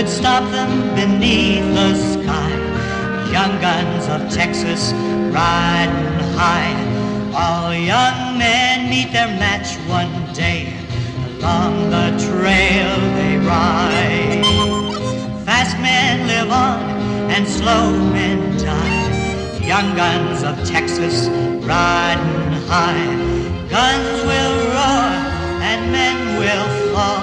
could stop them beneath the sky. Young guns of Texas riding high. All young men meet their match one day. Along the trail they ride. Fast men live on and slow men die. Young guns of Texas riding high. Guns will roar and men will fall.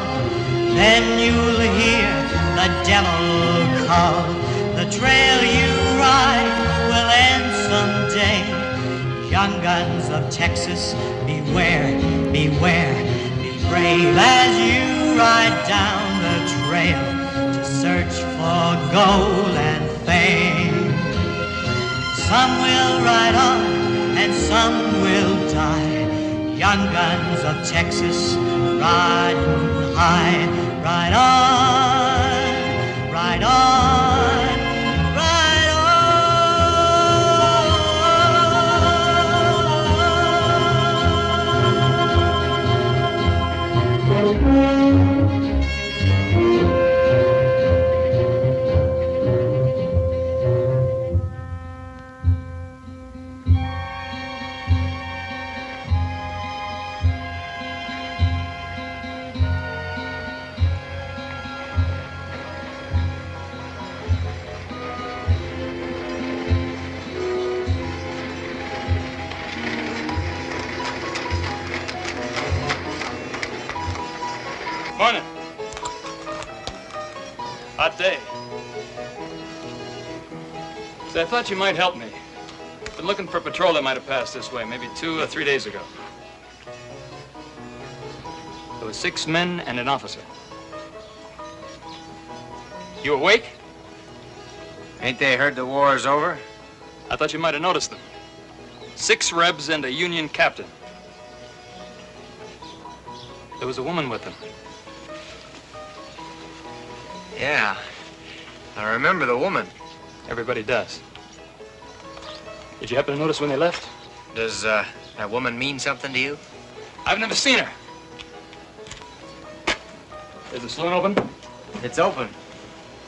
Then you'll hear the devil call. The trail you ride will end someday. Young guns of Texas, beware, beware. Be brave as you ride down the trail to search for gold and fame. Some will ride on and some will die. Young guns of Texas, riding high. Ride on, ride on, ride Morning. Hot day. Say, I thought you might help me. Been looking for a patrol that might have passed this way, maybe 2 or 3 days ago. There were 6 men and an officer. You awake? Ain't they heard the war is over? I thought you might have noticed them. 6 Rebs and a Union captain. There was a woman with them. Yeah, I remember the woman. Everybody does. Did you happen to notice when they left? Does that woman mean something to you? I've never seen her. Is the saloon open? It's open,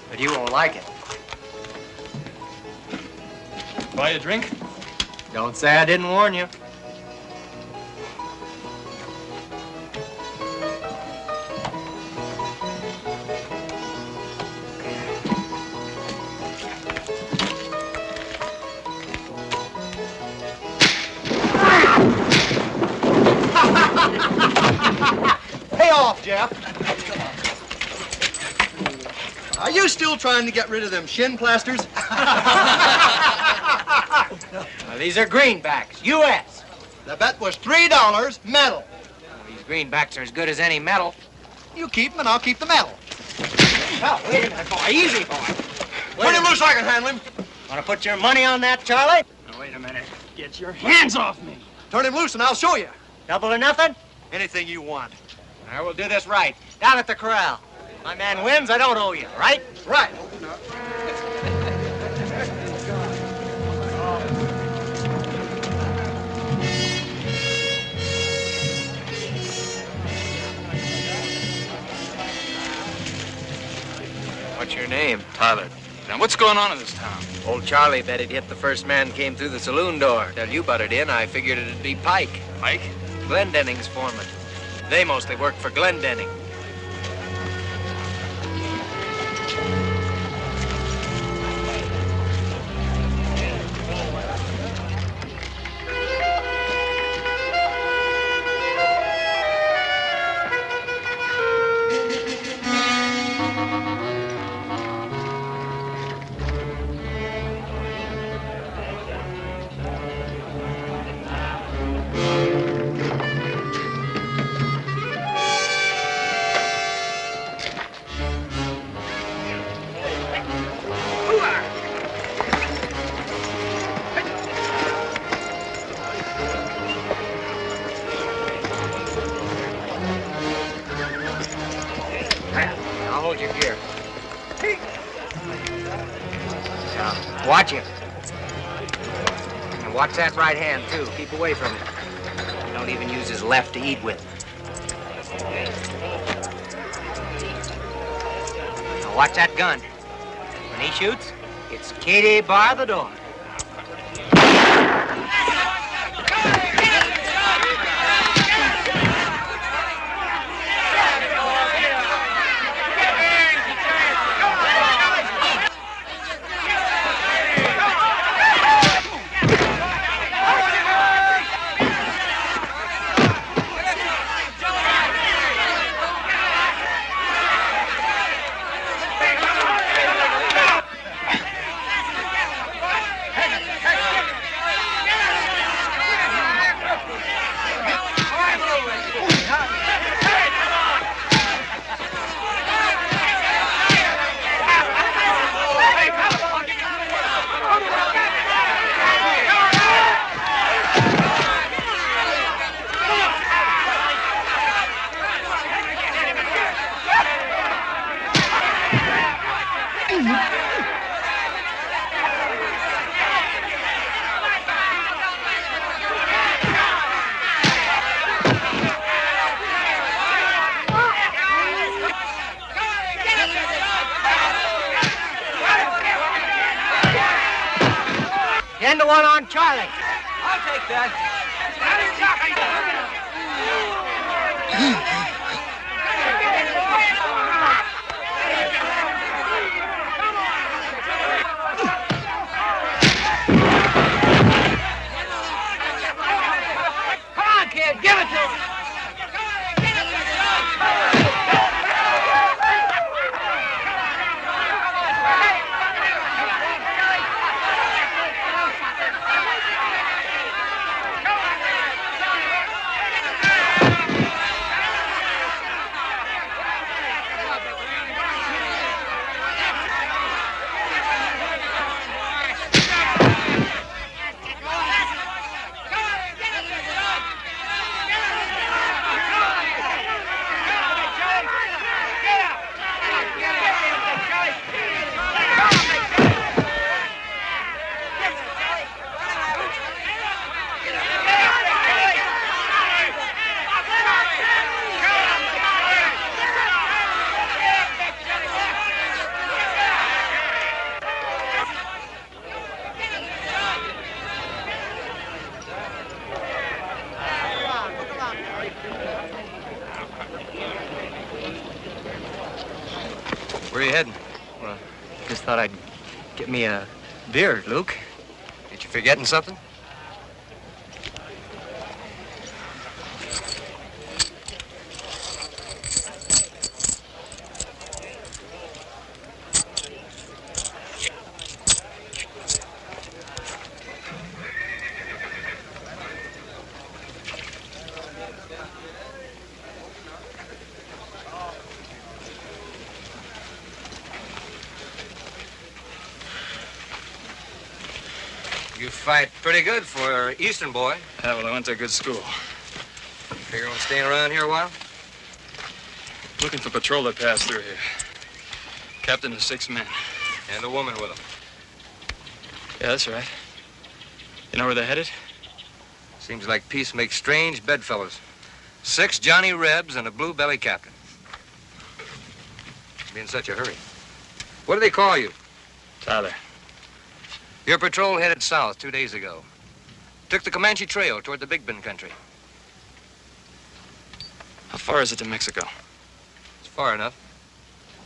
but you won't like it. Buy a drink? Don't say I didn't warn you. Pay off, Jeff. Are you still trying to get rid of them shin plasters? Now, these are greenbacks, U.S. The bet was $3 metal. These greenbacks are as good as any metal. You keep them and I'll keep the metal. Oh, wait a minute, boy. Easy, boy. Turn him loose so I can handle him. Want to put your money on that, Charlie? Now, wait a minute. Get your hands off me. Turn him loose and I'll show you. Double or nothing? Anything you want. I will do this right. Down at the corral. My man wins, I don't owe you, right? Right. What's your name? Tyler. Now, what's going on in this town? Old Charlie bet he'd hit the first man came through the saloon door. Till you butted in, I figured it'd be Pike. Mike? Glendenning's foreman. They mostly work for Glendenning. I'll hold your gear. Now, watch him. And watch that right hand, too. Keep away from him. Don't even use his left to eat with. Now Watch that gun. When he shoots, it's Katie bar the door. End the one on Charlie. I'll take that. Come on, kid, give it to him. Where are you heading? Well, just thought I'd get me a beer, Luke. Ain't you forgetting something? You fight pretty good for an Eastern boy. Yeah, well, I went to a good school. Figure on staying around here a while? Looking for patrol that passed through here. Captain of 6 men. And a woman with him. Yeah, that's right. You know where they're headed? Seems like peace makes strange bedfellows. 6 Johnny Rebs and a blue belly captain. Be in such a hurry. What do they call you? Tyler. Your patrol headed south 2 days ago. Took the Comanche Trail toward the Big Bend country. How far is it to Mexico? It's far enough.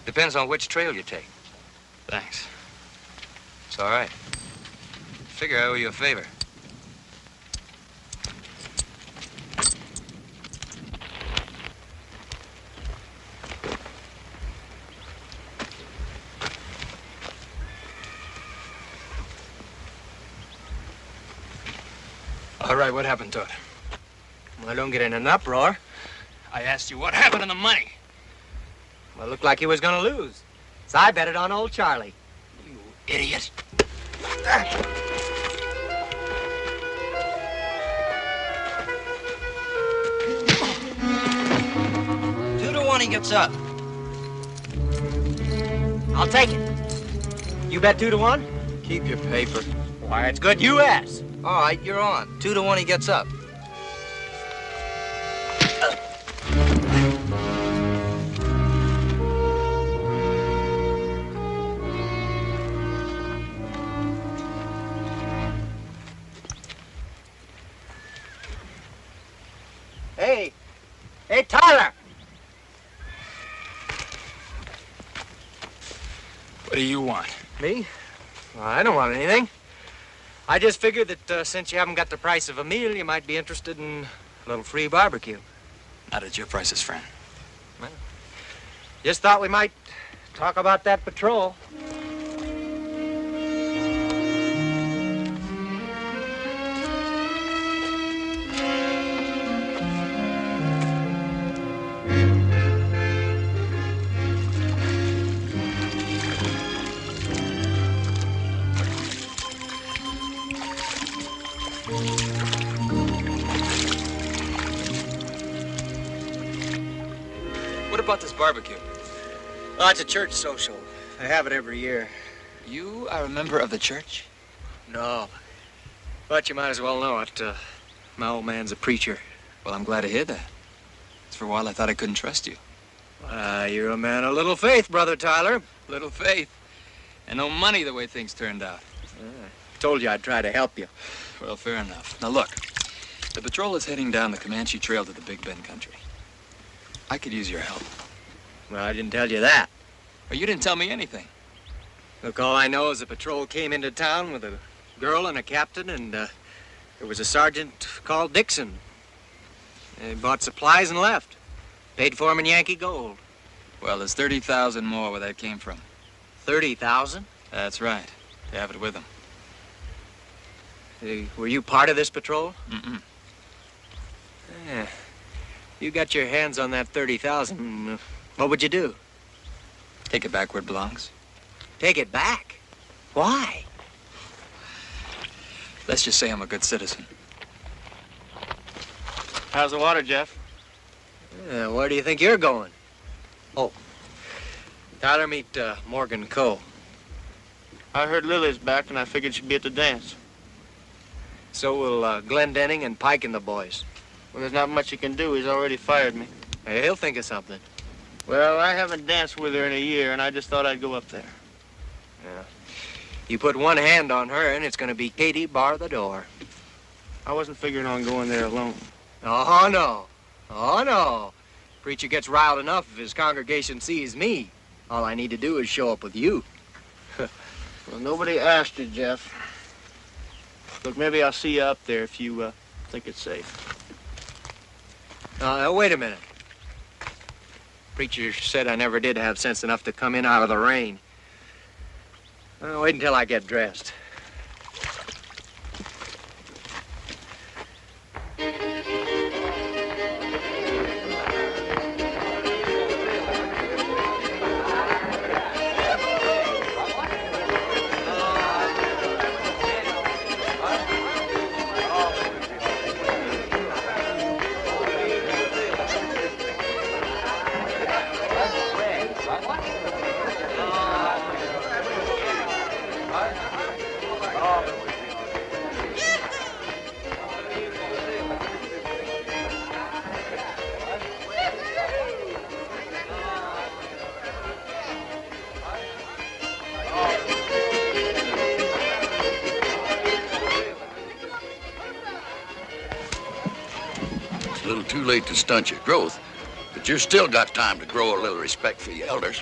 Depends on which trail you take. Thanks. It's all right. Figure I owe you a favor. All right, what happened to it? Well, don't get in an uproar. I asked you what happened to the money. Well, it looked like he was gonna lose. So I bet it on old Charlie. You idiot. 2 to 1 he gets up. I'll take it. You bet 2 to 1? Keep your paper. Why, it's good you asked. All right, you're on. 2 to 1 he gets up. Hey, Tyler! What do you want? Me? Well, I don't want anything. I just figured that since you haven't got the price of a meal, you might be interested in a little free barbecue. Not at your prices, friend. Well, just thought we might talk about that patrol. What about this barbecue? Oh, it's a church social. They have it every year. You are a member of the church? No. But you might as well know it. My old man's a preacher. Well, I'm glad to hear that. For a while, I thought I couldn't trust you. You're a man of little faith, Brother Tyler. Little faith. And no money the way things turned out. Told you I'd try to help you. Well, fair enough. Now, look. The patrol is heading down the Comanche Trail to the Big Bend country. I could use your help. Well, I didn't tell you that. Or you didn't tell me anything. Look, all I know is the patrol came into town with a girl and a captain, and there was a sergeant called Dixon. They bought supplies and left. Paid for 'em in Yankee gold. Well, there's 30,000 more where that came from. 30,000? That's right. They have it with them. Were you part of this patrol? Mm-mm. Yeah. You got your hands on that 30,000. What would you do? Take it back where it belongs. Take it back? Why? Let's just say I'm a good citizen. How's the water, Jeff? Where do you think you're going? Oh. Tyler, meet Morgan Coe. I heard Lily's back, and I figured she'd be at the dance. So will Glendenning and Pike and the boys. Well, there's not much he can do. He's already fired me. Hey, he'll think of something. Well, I haven't danced with her in a year, and I just thought I'd go up there. Yeah. You put one hand on her, and it's going to be Katie bar the door. I wasn't figuring on going there alone. Oh, no. Oh, no. Preacher gets riled enough if his congregation sees me. All I need to do is show up with you. Well, nobody asked you, Jeff. Look, maybe I'll see you up there if you think it's safe. Wait a minute. Preacher said I never did have sense enough to come in out of the rain. Wait until I get dressed. It's a little too late to stunt your growth, but you've still got time to grow a little respect for your elders.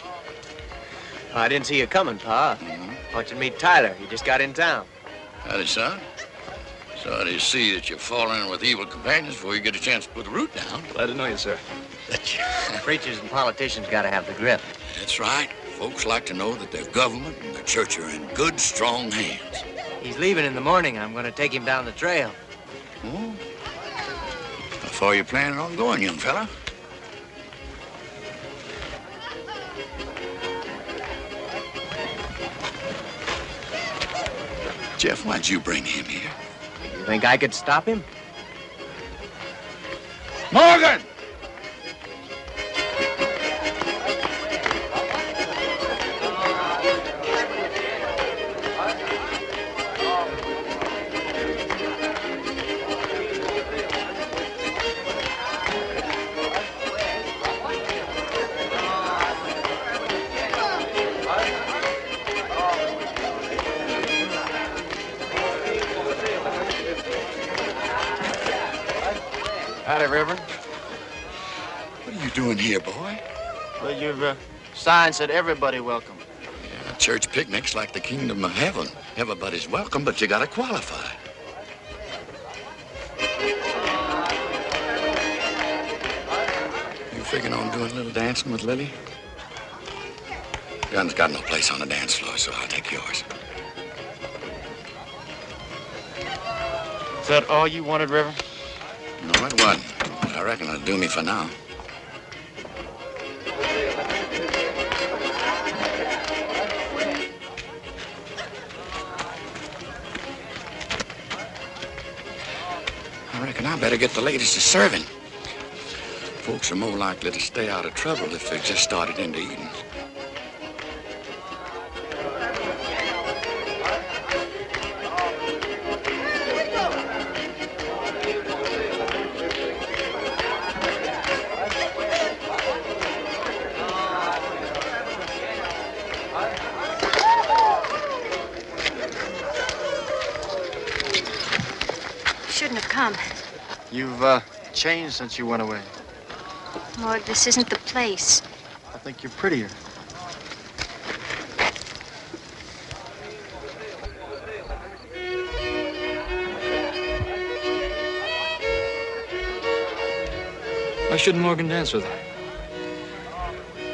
I didn't see you coming, Pa. I want you to meet Tyler. He just got in town. Howdy, son. Sorry to see that you're falling in with evil companions before you get a chance to put the root down. Glad to know you, sir. Preachers and politicians got to have the grip. That's right. Folks like to know that their government and their church are in good, strong hands. He's leaving in the morning. I'm going to take him down the trail. Oh? How far are you planning on going, young fella? Jeff, why'd you bring him here? You think I could stop him? Morgan! Howdy, Reverend. you doing here, boy? Well, your sign said everybody welcome. Yeah, church picnic's like the kingdom of heaven. Everybody's welcome, but you gotta qualify. You figuring on doing a little dancing with Lily? Gun's got no place on the dance floor, so I'll take yours. Is that all you wanted, River? No, it wasn't. But I reckon it'll do me for now. I reckon I better get the ladies to serving. Folks are more likely to stay out of trouble if they've just started into eating. Shouldn't have come. You've changed since you went away. Morg, this isn't the place. I think you're prettier. Why shouldn't Morgan dance with her?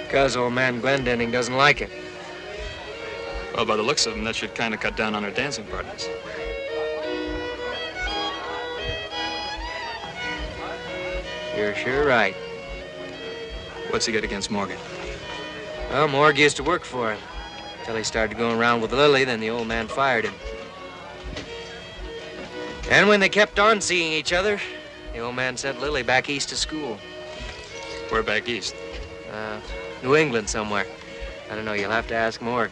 Because old man Glendenning doesn't like it. Well, by the looks of him, that should kind of cut down on her dancing partners. You're sure right. What's he got against Morgan? Well, Morg used to work for him. Until he started going around with Lily, then the old man fired him. And when they kept on seeing each other, the old man sent Lily back east to school. Where back east? New England somewhere. I don't know, you'll have to ask Morg.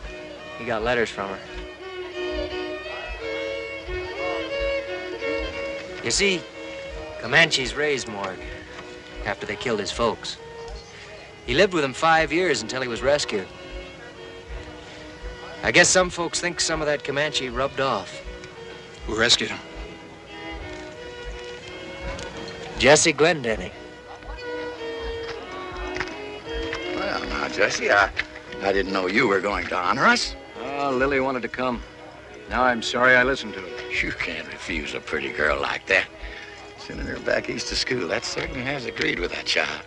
He got letters from her. You see, Comanches raised Morg after they killed his folks. He lived with them 5 years until he was rescued. I guess some folks think some of that Comanche rubbed off. Who rescued him? Jesse Glendenning. Well, now, Jesse, I didn't know you were going to honor us. Oh, Lily wanted to come. Now I'm sorry I listened to her. You can't refuse a pretty girl like that. Sending her back east to school, that certainly has agreed with that child.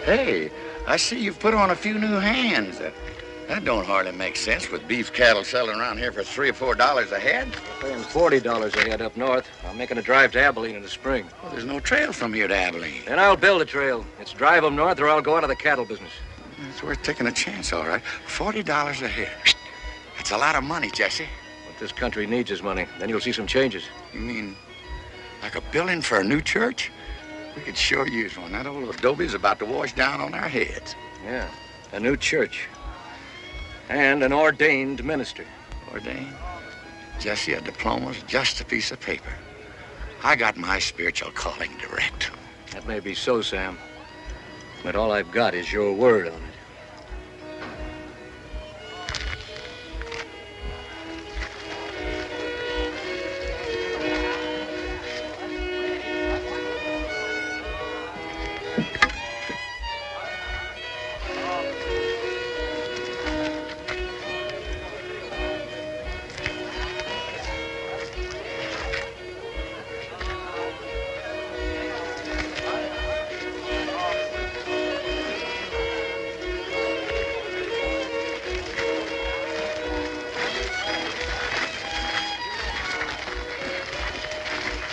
Hey, I see you've put on a few new hands. That don't hardly make sense with beef cattle selling around here for $3 or $4 a head. We're paying $40 a head up north. I'm making a drive to Abilene in the spring. Well, there's no trail from here to Abilene. Then I'll build a trail. It's drive them north or I'll go out of the cattle business. It's worth taking a chance, all right. $40 a head. That's a lot of money, Jesse. What this country needs is money. Then you'll see some changes. You mean like a building for a new church? We could sure use one. That old adobe's about to wash down on our heads. Yeah, a new church. And an ordained minister. Ordained? Jesse, a diploma's just a piece of paper. I got my spiritual calling direct. That may be so, Sam. But all I've got is your word on it.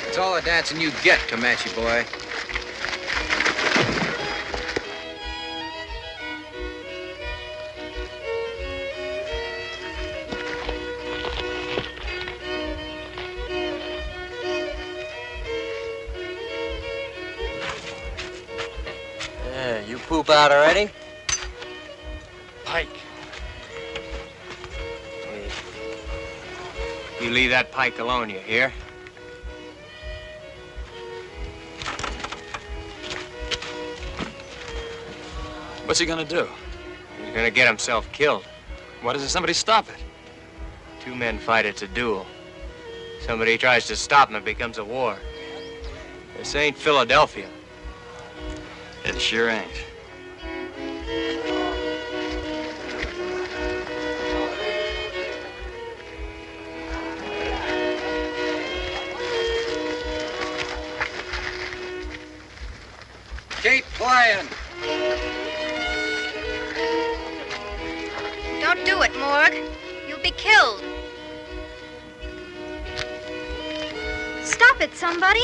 It's all the dancing you get, Comanche boy. Yeah, you poop out already? Pike. Hey, you leave that pike alone, you hear? What's he gonna do? He's gonna get himself killed. Why doesn't somebody stop it? Two men fight, it's a duel. Somebody tries to stop him, it becomes a war. This ain't Philadelphia. It sure ain't. Keep flying. Don't do it, Morg. You'll be killed. Stop it, somebody.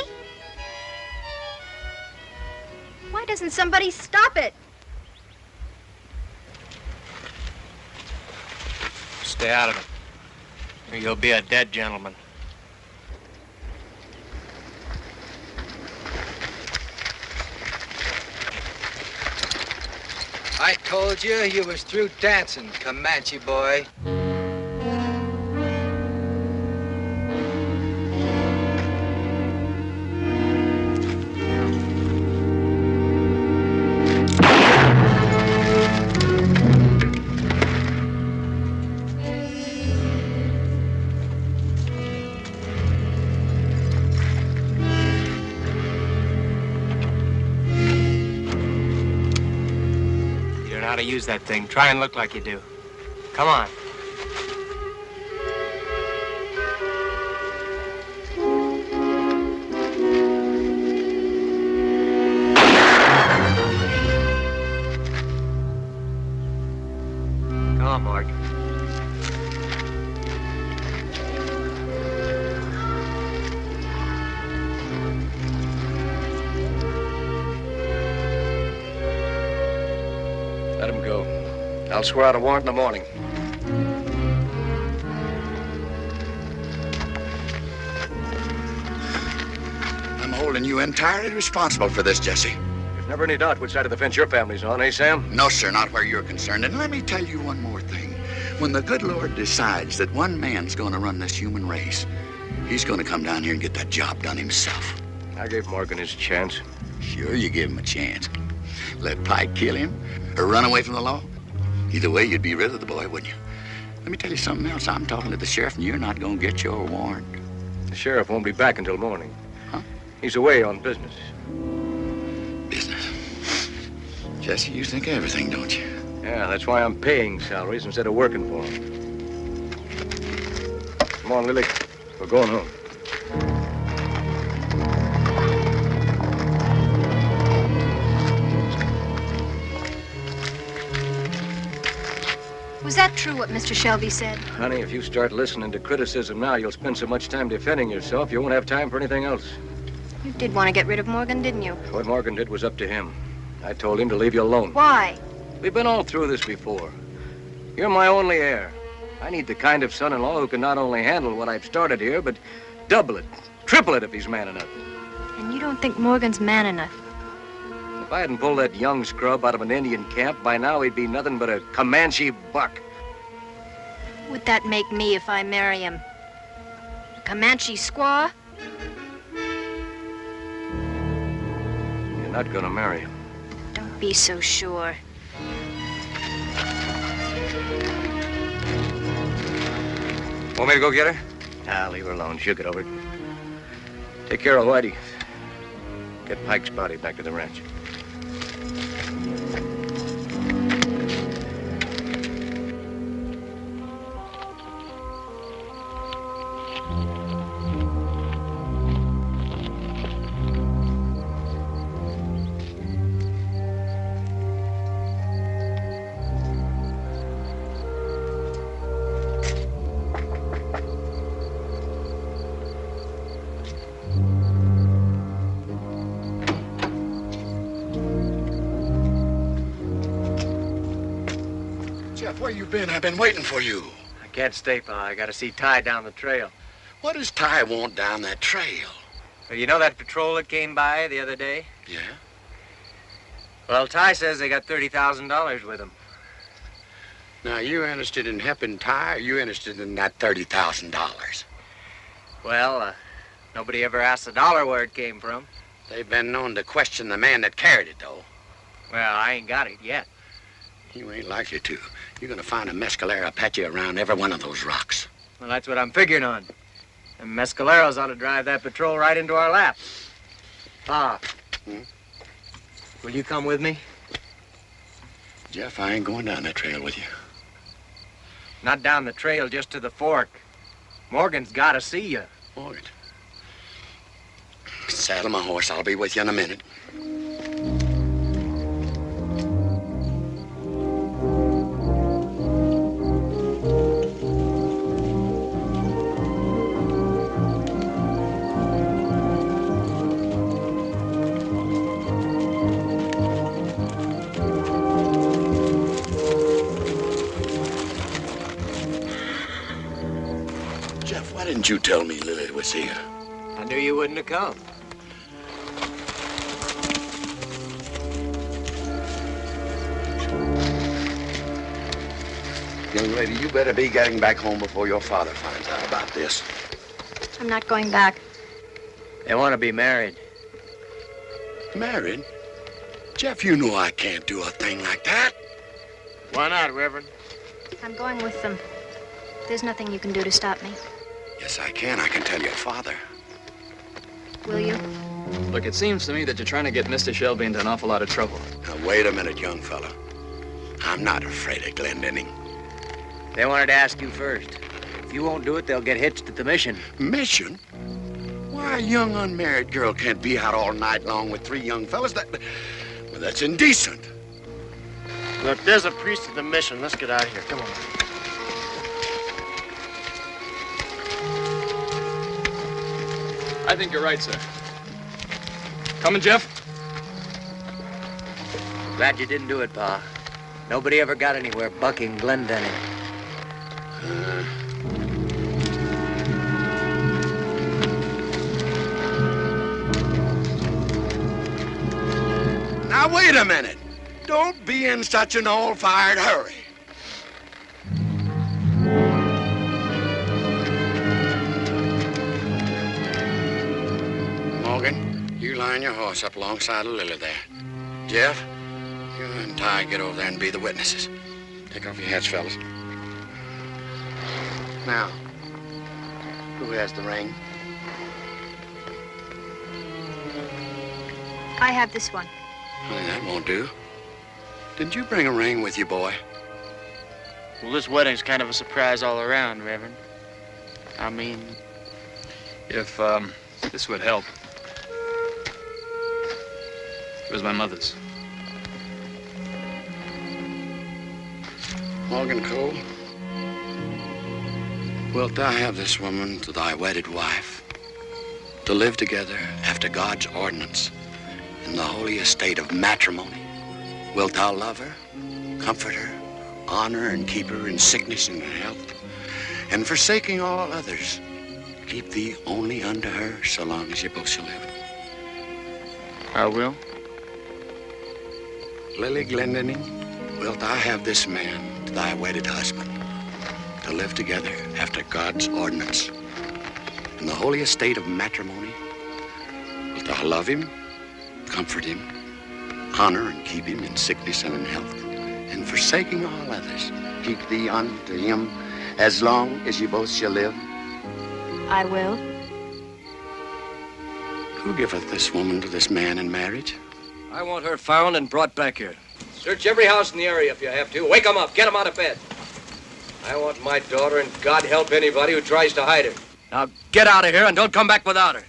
Why doesn't somebody stop it? Stay out of it, or you'll be a dead gentleman. I told you was through dancing, Comanche boy. How to use that thing. Try and look like you do. Come on. Come on, Mark. Let him go. I'll swear out a warrant in the morning. I'm holding you entirely responsible for this, Jesse. There's never any doubt which side of the fence your family's on, eh, Sam? No, sir, not where you're concerned. And let me tell you one more thing. When the good Lord decides that one man's going to run this human race, he's going to come down here and get that job done himself. I gave Morgan his chance. Sure, you give him a chance. Let Pike kill him or run away from the law. Either way, you'd be rid of the boy, wouldn't you? Let me tell you something else. I'm talking to the sheriff, and you're not going to get your warrant. The sheriff won't be back until morning. Huh? He's away on business. Business. Jesse, you think everything, don't you? Yeah, that's why I'm paying salaries instead of working for him. Come on, Lily. We're going home. Was that true, what Mr. Shelby said? Honey, if you start listening to criticism now, you'll spend so much time defending yourself, you won't have time for anything else. You did want to get rid of Morgan, didn't you? What Morgan did was up to him. I told him to leave you alone. Why? We've been all through this before. You're my only heir. I need the kind of son-in-law who can not only handle what I've started here, but double it, triple it if he's man enough. And you don't think Morgan's man enough? If I hadn't pulled that young scrub out of an Indian camp, by now he'd be nothing but a Comanche buck. What would that make me if I marry him? A Comanche squaw? You're not gonna marry him. Don't be so sure. Want me to go get her? Ah, leave her alone. She'll get over it. Take care of Whitey. Get Pike's body back to the ranch. Jeff, where you been? I've been waiting for you. I can't stay, Pa. I gotta see Ty down the trail. What does Ty want down that trail? Well, you know that patrol that came by the other day? Yeah? Well, Ty says they got $30,000 with them. Now, you interested in helping Ty, or you interested in that $30,000? Well, nobody ever asked the dollar where it came from. They've been known to question the man that carried it, though. Well, I ain't got it yet. You ain't likely to. You're gonna find a mescalero patchy around every one of those rocks. Well, that's what I'm figuring on. And mescaleros ought to drive that patrol right into our lap. Pa. Will you come with me? Jeff, I ain't going down that trail with you. Not down the trail, just to the fork. Morgan's got to see you. Morgan. Saddle my horse. I'll be with you in a minute. Jeff, why didn't you tell me Lily was here? I knew you wouldn't have come. Young lady, you better be getting back home before your father finds out about this. I'm not going back. They want to be married. Married? Jeff, you know I can't do a thing like that. Why not, Reverend? I'm going with them. There's nothing you can do to stop me. Yes, I can. I can tell your father. Will you? Look, it seems to me that you're trying to get Mr. Shelby into an awful lot of trouble. Now, wait a minute, young fella. I'm not afraid of Glendenning. They wanted to ask you first. If you won't do it, they'll get hitched at the mission. Mission? Why, a young unmarried girl can't be out all night long with 3 young fellas? Well, that's indecent. Look, there's a priest at the mission. Let's get out of here. Come on. I think you're right, sir. Coming, Jeff? Glad you didn't do it, Pa. Nobody ever got anywhere bucking Glendenning. Now, wait a minute. Don't be in such an all-fired hurry. Morgan, you line your horse up alongside of Lily there. Jeff, you and Ty get over there and be the witnesses. Take off your hats, fellas. Now, who has the ring? I have this one. Honey, that won't do. Didn't you bring a ring with you, boy? Well, this wedding's kind of a surprise all around, Reverend. I mean... If, this would help. It was my mother's. Morgan Cole, wilt thou have this woman to thy wedded wife, to live together after God's ordinance in the holy estate of matrimony? Wilt thou love her, comfort her, honor and keep her in sickness and in health, and forsaking all others, keep thee only unto her so long as ye both shall live? I will. Lily Glendenning, wilt thou have this man to thy wedded husband, to live together after God's ordinance in the holy estate of matrimony? Wilt thou love him, comfort him, honor and keep him in sickness and in health, and forsaking all others, keep thee unto him as long as ye both shall live? I will. Who giveth this woman to this man in marriage? I want her found and brought back here. Search every house in the area if you have to. Wake them up. Get them out of bed. I want my daughter, and God help anybody who tries to hide her. Now get out of here and don't come back without her.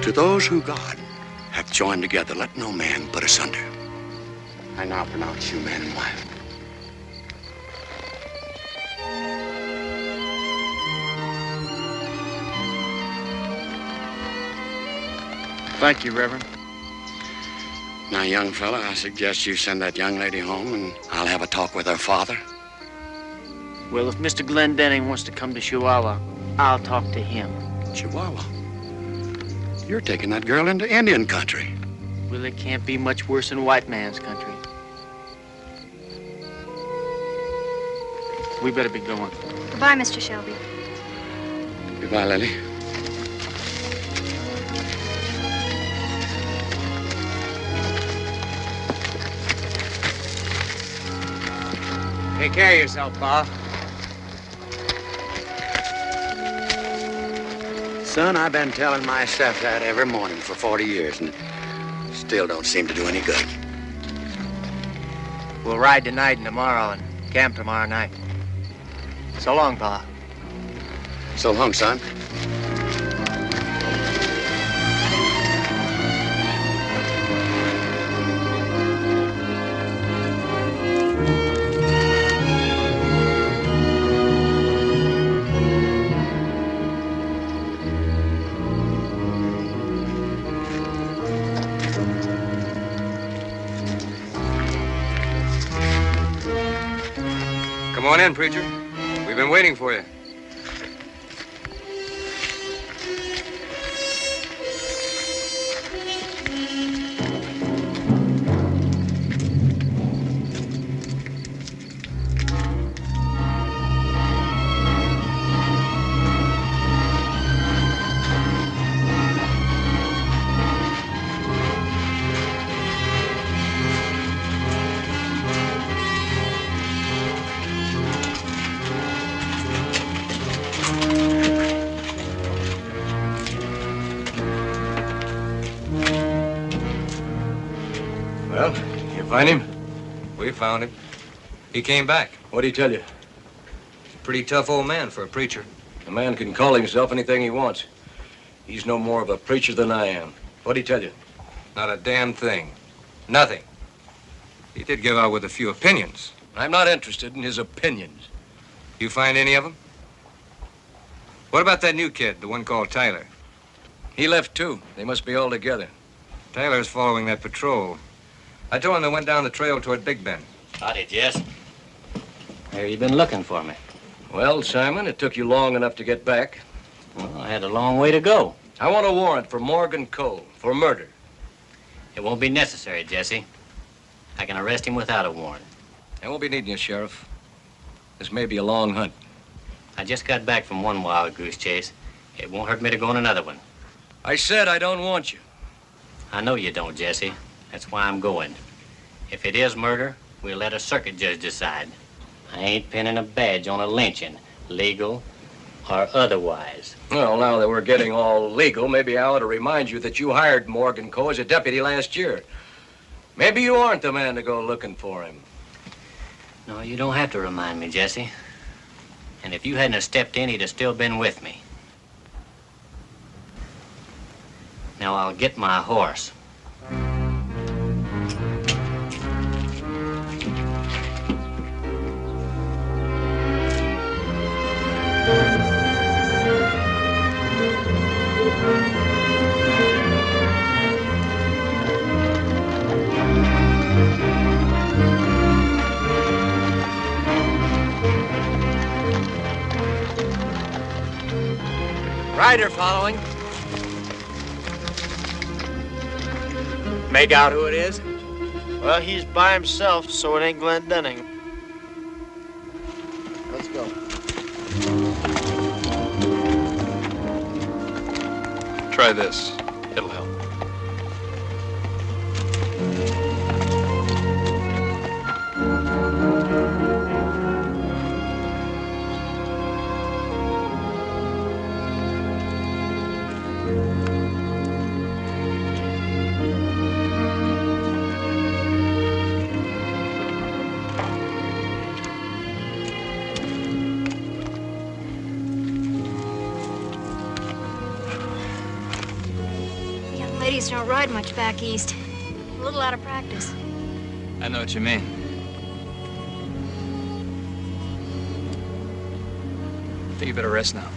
To those who God hath joined together, let no man put asunder. I now pronounce you man and wife. Thank you, Reverend. Now, young fella, I suggest you send that young lady home, and I'll have a talk with her father. Well, if Mr. Glendenning wants to come to Chihuahua, I'll talk to him. Chihuahua? You're taking that girl into Indian country. Well, it can't be much worse than white man's country. We better be going. Goodbye, Mr. Shelby. Goodbye, Lily. Take care of yourself, Pa. Son, I've been telling myself that every morning for 40 years, and it still don't seem to do any good. We'll ride tonight and tomorrow and camp tomorrow night. So long, Pa. So long, son. Come on in, preacher. We've been waiting for you. Well, you find him? We found him. He came back. What'd he tell you? He's a pretty tough old man for a preacher. A man can call himself anything he wants. He's no more of a preacher than I am. What'd he tell you? Not a damn thing. Nothing. He did give out with a few opinions. I'm not interested in his opinions. You find any of them? What about that new kid, the one called Tyler? He left too. They must be all together. Tyler's following that patrol. I told him they went down the trail toward Big Bend. Howdy, Jess. Where you been looking for me? Well, Simon, it took you long enough to get back. Well, I had a long way to go. I want a warrant for Morgan Cole for murder. It won't be necessary, Jesse. I can arrest him without a warrant. I won't be needing you, Sheriff. This may be a long hunt. I just got back from one wild goose chase. It won't hurt me to go on another one. I said I don't want you. I know you don't, Jesse. That's why I'm going. If it is murder, we'll let a circuit judge decide. I ain't pinning a badge on a lynching, legal or otherwise. Well, now that we're getting all legal, maybe I ought to remind you that you hired Morgan Cole as a deputy last year. Maybe you aren't the man to go looking for him. No, you don't have to remind me, Jesse. And if you hadn't have stepped in, he'd have still been with me. Now I'll get my horse. Rider following. Make out who it is? Well, he's by himself, so it ain't Glendenning. Let's go. Try this. It'll help. Ladies don't ride much back east. A little out of practice. I know what you mean. I think you better rest now.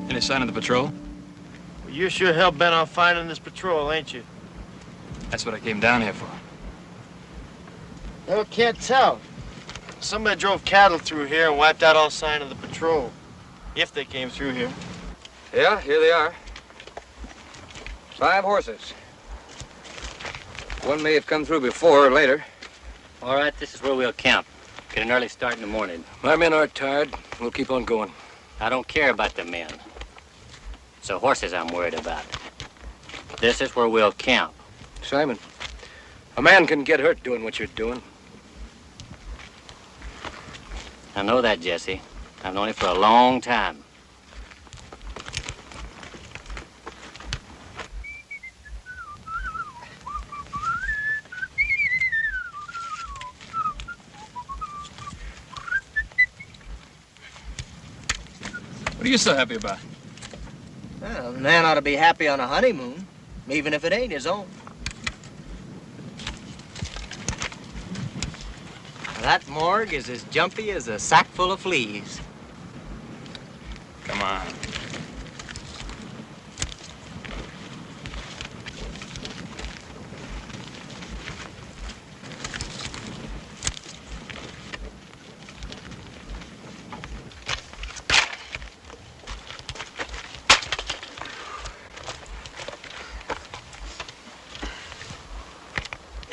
Any sign of the patrol? Well, you're sure hell-bent on finding this patrol, ain't you? That's what I came down here for. Well, can't tell. Somebody drove cattle through here and wiped out all sign of the patrol. If they came through here. Yeah, here they are. 5 horses. One may have come through before or later. All right, this is where we'll camp. Get an early start in the morning. My men aren't tired. We'll keep on going. I don't care about the men. It's the horses I'm worried about. This is where we'll camp. Simon, a man can get hurt doing what you're doing. I know that, Jesse. I've known it for a long time. What are you so happy about? Well, a man ought to be happy on a honeymoon, even if it ain't his own. That morgue is as jumpy as a sack full of fleas. Come on.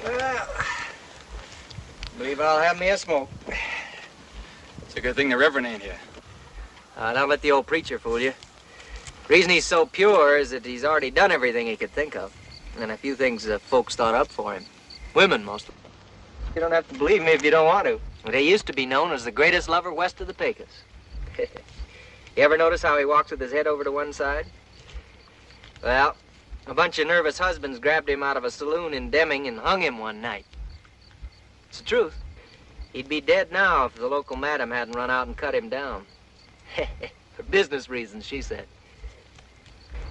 Well, believe I'll have me a smoke. It's a good thing the Reverend ain't here. Don't let the old preacher fool you. Reason he's so pure is that he's already done everything he could think of. And a few things folks thought up for him. Women, mostly. You don't have to believe me if you don't want to. But he used to be known as the greatest lover west of the Pecos. You ever notice how he walks with his head over to one side? Well, a bunch of nervous husbands grabbed him out of a saloon in Deming and hung him one night. It's the truth. He'd be dead now if the local madam hadn't run out and cut him down. For business reasons, she said.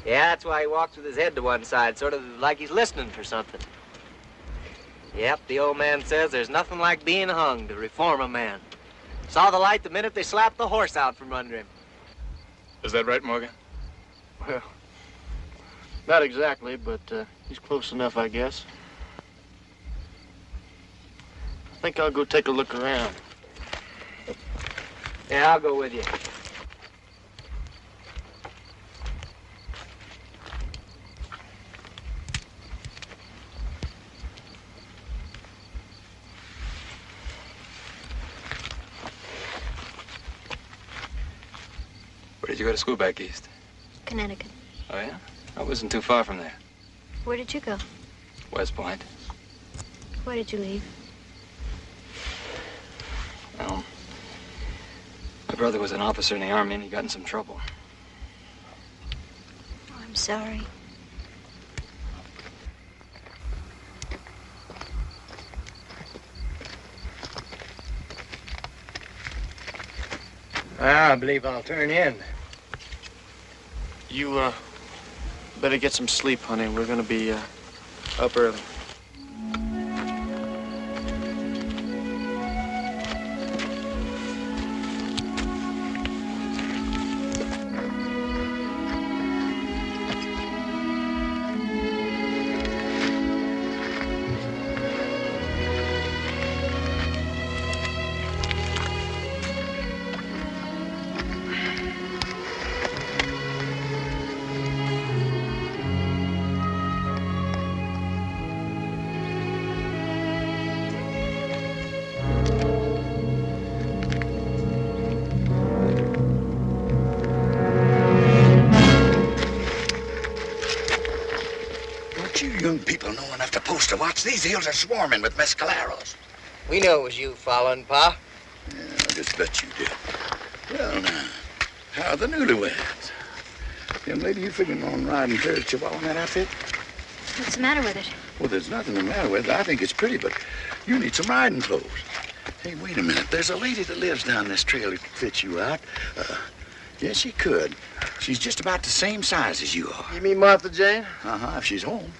Yeah, that's why he walks with his head to one side, sort of like he's listening for something. Yep, the old man says there's nothing like being hung to reform a man. Saw the light the minute they slapped the horse out from under him. Is that right, Morgan? Well, not exactly, but he's close enough, I guess. I think I'll go take a look around. Yeah, I'll go with you. Where did you go to school back east? Connecticut. Oh, yeah? I wasn't too far from there. Where did you go? West Point. Why did you leave? Well, my brother was an officer in the Army and he got in some trouble. Oh, I'm sorry. I believe I'll turn in. You, better get some sleep, honey. We're gonna be, up early. Young people know enough to post a watch. These hills are swarming with mescaleros. We know it was you following, Pa. Yeah, I just bet you did. Well, now, how are the newlyweds? Young lady, you figuring on riding Claire's Chihuahua in that outfit? What's the matter with it? Well, there's nothing the matter with it. I think it's pretty, but you need some riding clothes. Hey, wait a minute. There's a lady that lives down this trail who could fit you out. Yes, she could. She's just about the same size as you are. You mean Martha Jane? Uh-huh, if she's home.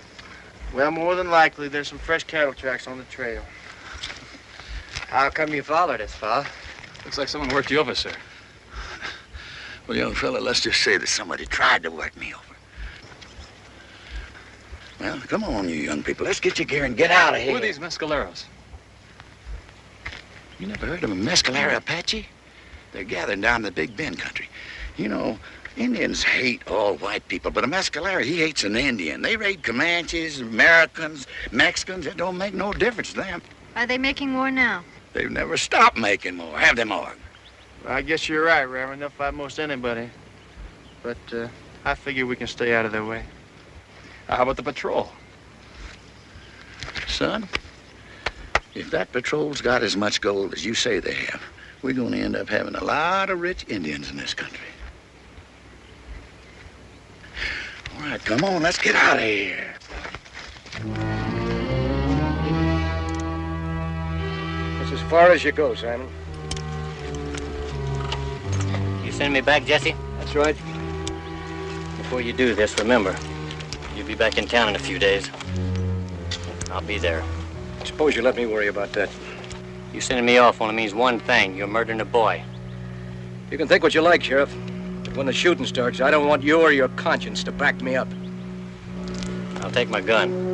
Well, more than likely, there's some fresh cattle tracks on the trail. How come you followed us, Pa? Looks like someone worked you over, sir. Well, young fella, let's just say that somebody tried to work me over. Well, come on, you young people. Let's get your gear and get out of here. Who are these mescaleros? You never heard of a mescalero Apache? They're gathered down in the Big Bend country. You know, Indians hate all white people, but a mescalero, he hates an Indian. They raid Comanches, Americans, Mexicans. It don't make no difference to them. Are they making war now? They've never stopped making more, have they, Morgan? Well, I guess you're right, Reverend. They'll fight most anybody. But I figure we can stay out of their way. How about the patrol? Son, if that patrol's got as much gold as you say they have, we're going to end up having a lot of rich Indians in this country. All right, come on, let's get out of here. That's as far as you go, Simon. You send me back, Jesse? That's right. Before you do this, remember, you'll be back in town in a few days. I'll be there. Suppose you let me worry about that. You sending me off only means one thing. You're murdering a boy. You can think what you like, Sheriff. But when the shooting starts, I don't want you or your conscience to back me up. I'll take my gun.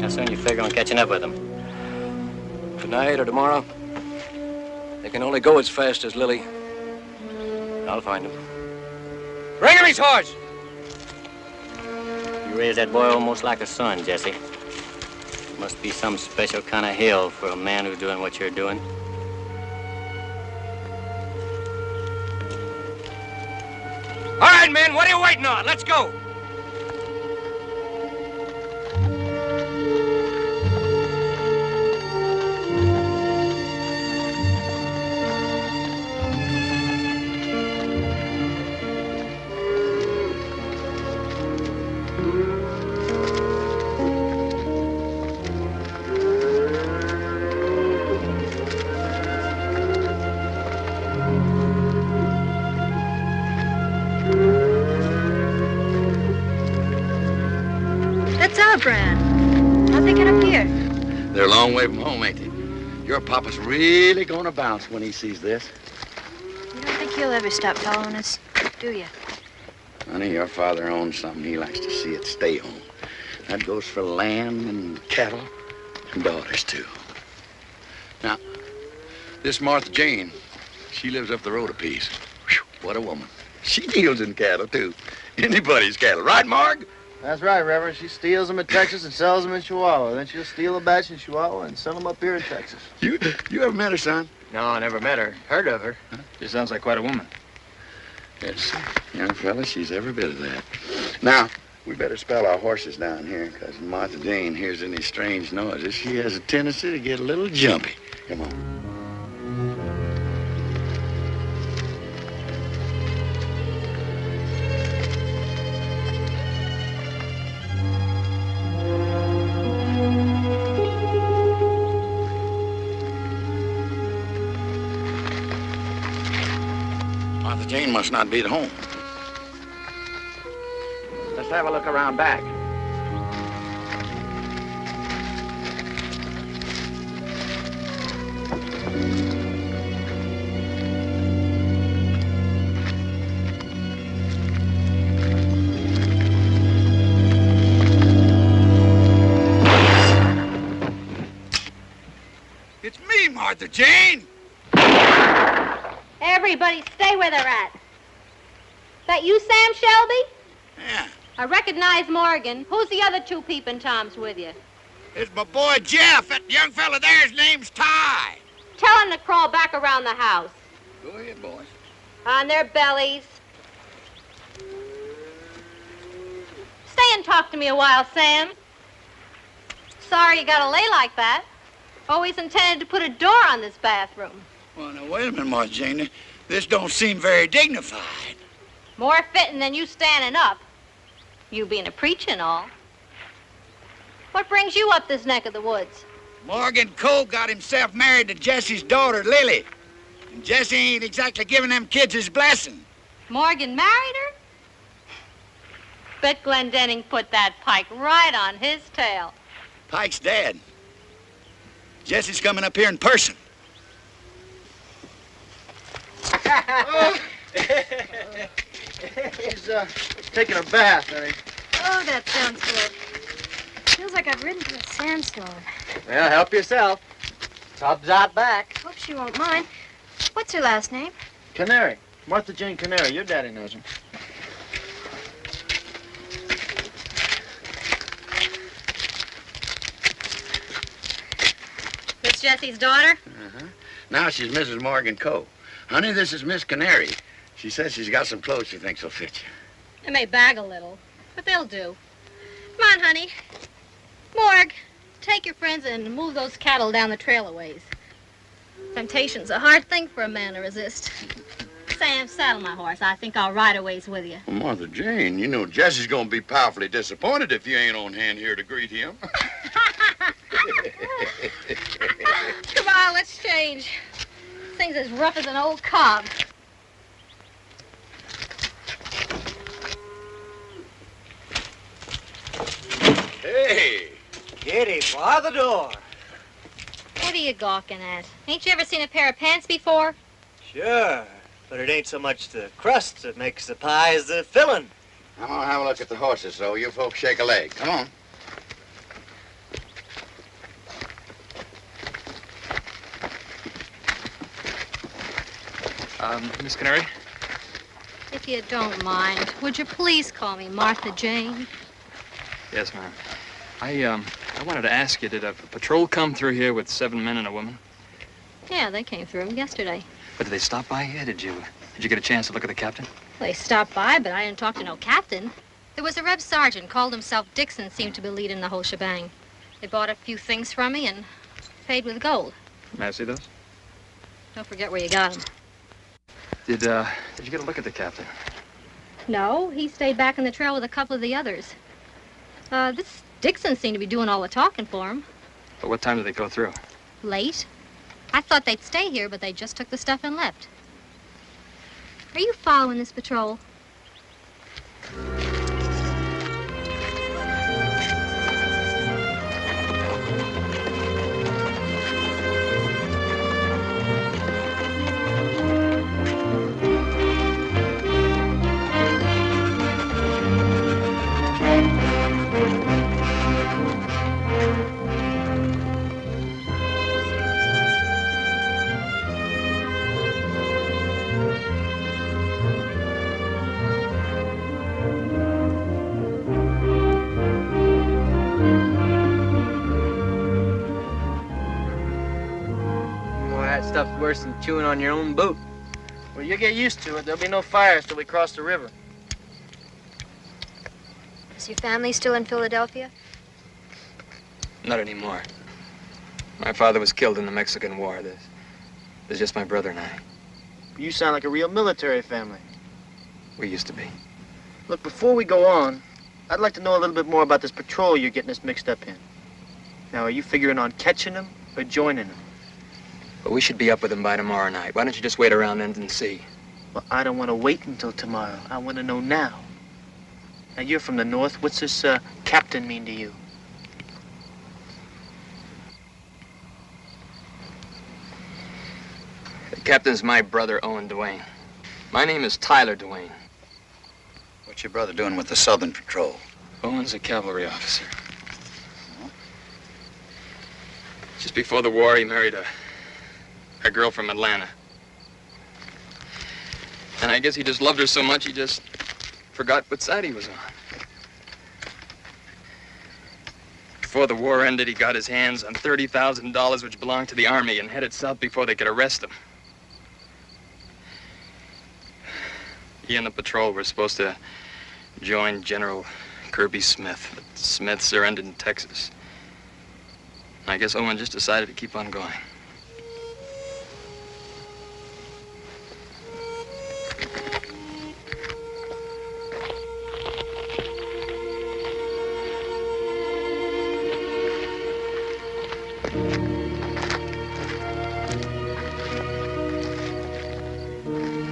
How soon you figure on catching up with them? Tonight or tomorrow? They can only go as fast as Lily. I'll find him. Bring him his horse! You raised that boy almost like a son, Jesse. Must be some special kind of hill for a man who's doing what you're doing. All right, men, what are you waiting on? Let's go! That's our brand. How'd they get up here? They're a long way from home, ain't they? Your papa's really gonna bounce when he sees this. You don't think he'll ever stop following us, do you? Honey, your father owns something he likes to see it stay on. That goes for land and cattle and daughters, too. Now, this Martha Jane, she lives up the road a piece. Whew, what a woman. She deals in cattle, too. Anybody's cattle. Right, Marg? That's right, Reverend. She steals them in Texas and sells them in Chihuahua. Then she'll steal a batch in Chihuahua and sell them up here in Texas. You ever met her, son? No, I never met her. Heard of her. She sounds like quite a woman. Yes, young fella, she's every bit of that. Now, we better spell our horses down here, because Martha Jane hears any strange noises. She has a tendency to get a little jumpy. Come on. Martha Jane must not be at home. Let's have a look around back. It's me, Martha Jane. Everybody stay where they're at. That you, Sam Shelby? Yeah. I recognize Morgan. Who's the other two peeping toms with you? It's my boy Jeff. That young fella there, his name's Ty. Tell them to crawl back around the house. Go ahead, boys. On their bellies. Stay and talk to me a while, Sam. Sorry you gotta lay like that. Always intended to put a door on this bathroom. Well, now, wait a minute, Martha Jane. This don't seem very dignified. More fitting than you standing up. You being a preacher and all. What brings you up this neck of the woods? Morgan Cole got himself married to Jesse's daughter, Lily. And Jesse ain't exactly giving them kids his blessing. Morgan married her? Bet Glendenning put that pike right on his tail. Pike's dead. Jesse's coming up here in person. He's taking a bath, ain't he? Oh, that sounds good. Feels like I've ridden to a sandstorm. Well, help yourself. Tub's out back. Hope she won't mind. What's her last name? Canary. Martha Jane Canary. Your daddy knows her. Jesse's daughter? Uh-huh. Now she's Mrs. Morgan Coe. Honey, this is Miss Canary. She says she's got some clothes she thinks will fit you. They may bag a little, but they'll do. Come on, honey. Morg, take your friends and move those cattle down the trail a ways. Temptation's a hard thing for a man to resist. Sam, saddle my horse. I think I'll ride a ways with you. Well, Martha Jane, you know Jesse's gonna be powerfully disappointed if you ain't on hand here to greet him. Come on, let's change. This thing's as rough as an old cob. Hey, Kitty, bar the door. What are you gawking at? Ain't you ever seen a pair of pants before? Sure, but it ain't so much the crust that makes the pie as the filling. I'm gonna have a look at the horses, so you folks shake a leg. Come on. Miss Canary? If you don't mind, would you please call me Martha Jane? Yes, ma'am. I wanted to ask you, did a patrol come through here with 7 men and a woman? Yeah, they came through yesterday. But did they stop by here? Did you get a chance to look at the captain? They stopped by, but I didn't talk to no captain. There was a reb sergeant, called himself Dixon, seemed to be leading the whole shebang. They bought a few things from me and paid with gold. May I see those? Don't forget where you got them. Did you get a look at the captain? No, he stayed back in the trail with a couple of the others. This Dixon seemed to be doing all the talking for him. But what time did they go through? Late. I thought they'd stay here, but they just took the stuff and left. Are you following this patrol? Stuff's worse than chewing on your own boot. Well, you get used to it. There'll be no fires till we cross the river. Is your family still in Philadelphia? Not anymore. My father was killed in the Mexican War. There's just my brother and I. You sound like a real military family. We used to be. Look, before we go on, I'd like to know a little bit more about this patrol you're getting us mixed up in. Now, are you figuring on catching them or joining them? But we should be up with them by tomorrow night. Why don't you just wait around then and see? Well, I don't want to wait until tomorrow. I want to know now. Now, you're from the north. What's this captain mean to you? The captain's my brother, Owen Duane. My name is Tyler Duane. What's your brother doing with the Southern Patrol? Owen's a cavalry officer. Just before the war, he married a girl from Atlanta. And I guess he just loved her so much, he just forgot what side he was on. Before the war ended, he got his hands on $30,000 which belonged to the Army and headed south before they could arrest him. He and the patrol were supposed to join General Kirby Smith, but Smith surrendered in Texas. I guess Owen just decided to keep on going.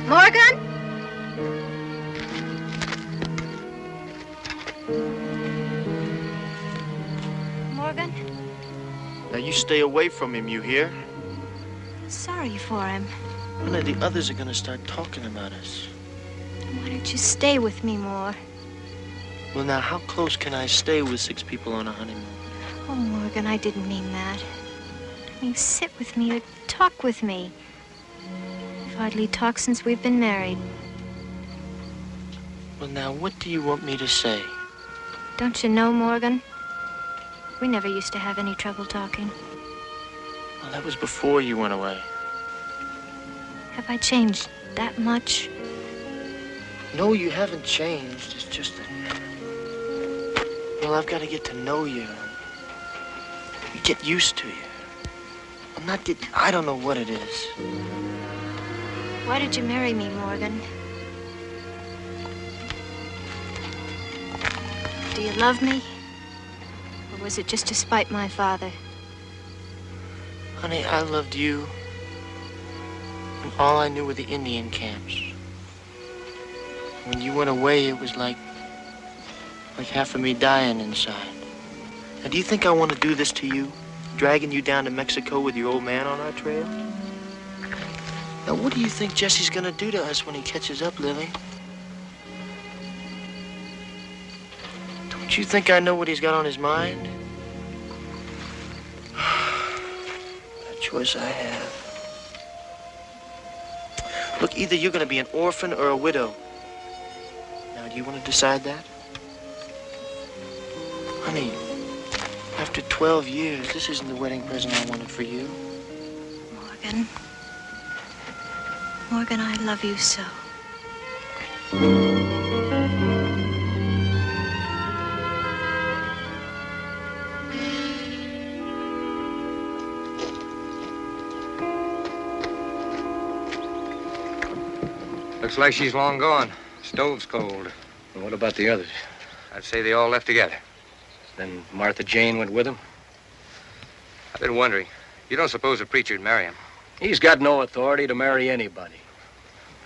Morgan? Morgan? Now, you stay away from him, you hear? Sorry for him. Well, the others are gonna start talking about us. Why don't you stay with me more? Well, now, how close can I stay with 6 people on a honeymoon? Oh, Morgan, I didn't mean that. I mean, sit with me or talk with me. We've hardly talked since we've been married. Well, now, what do you want me to say? Don't you know, Morgan? We never used to have any trouble talking. Well, that was before you went away. Have I changed that much? No, you haven't changed. It's just that... Well, I've got to get to know you. Get used to you. I'm not getting... I don't know what it is. Why did you marry me, Morgan? Do you love me? Or was it just to spite my father? Honey, I loved you. And all I knew were the Indian camps. When you went away, it was like half of me dying inside. Now, do you think I want to do this to you? Dragging you down to Mexico with your old man on our trail? Now, what do you think Jesse's gonna do to us when he catches up, Lily? Don't you think I know what he's got on his mind? That choice I have. Look, either you're gonna be an orphan or a widow. Now, do you want to decide that? Honey, after 12 years, this isn't the wedding present I wanted for you. Morgan. Morgan, I love you so. Looks like she's long gone. Stove's cold. And what about the others? I'd say they all left together. Then Martha Jane went with him? I've been wondering. You don't suppose a preacher'd marry him? He's got no authority to marry anybody.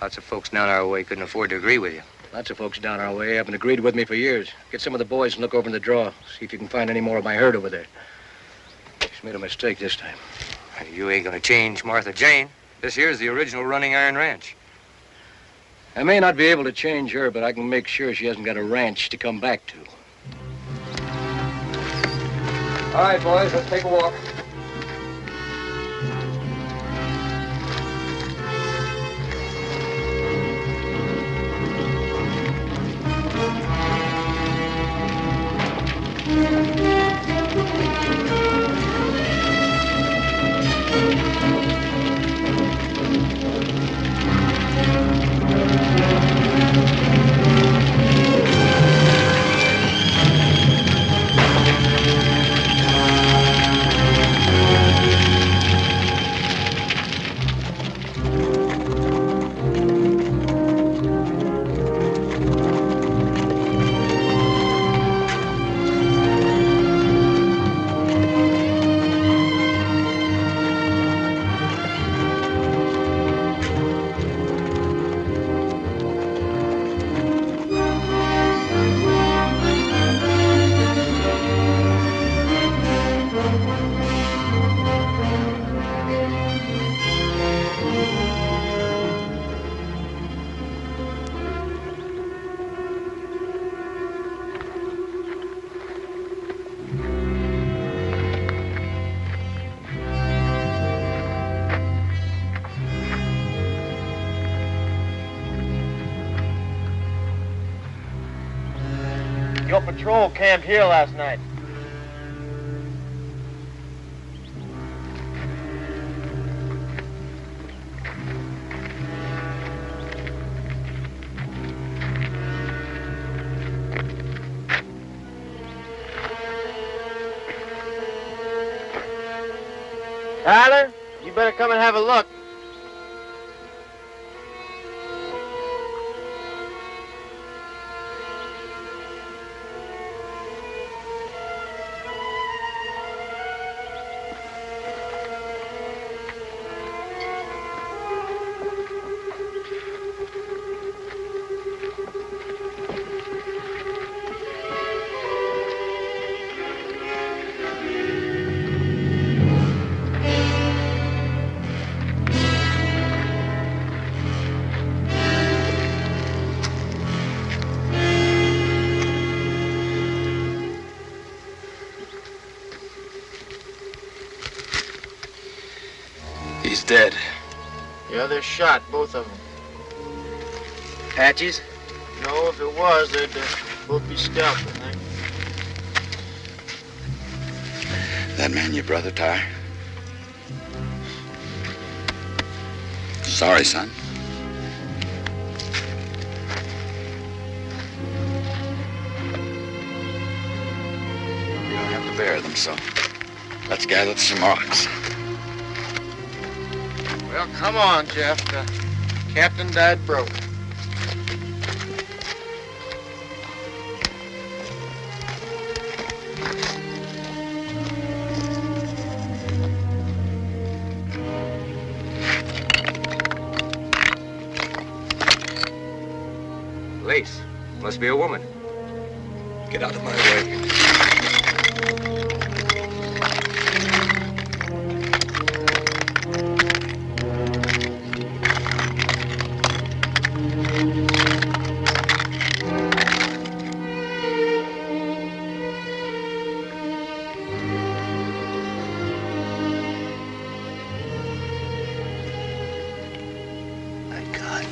Lots of folks down our way couldn't afford to agree with you. Lots of folks down our way haven't agreed with me for years. Get some of the boys and look over in the drawer. See if you can find any more of my herd over there. She's made a mistake this time. You ain't gonna change Martha Jane. This here's the original Running Iron Ranch. I may not be able to change her, but I can make sure she hasn't got a ranch to come back to. All right, boys, let's take a walk. Your patrol camped here last night. Tyler, you better come and have a look. He's dead. Yeah, they're shot, both of them. Patches? No, if it was, they'd both be scalped, I think. That man your brother, Ty? Sorry, son. You don't have to bear them, so let's gather some rocks. Well, come on, Jeff. The captain died broke. Lace. Must be a woman. Get out of my way. My God.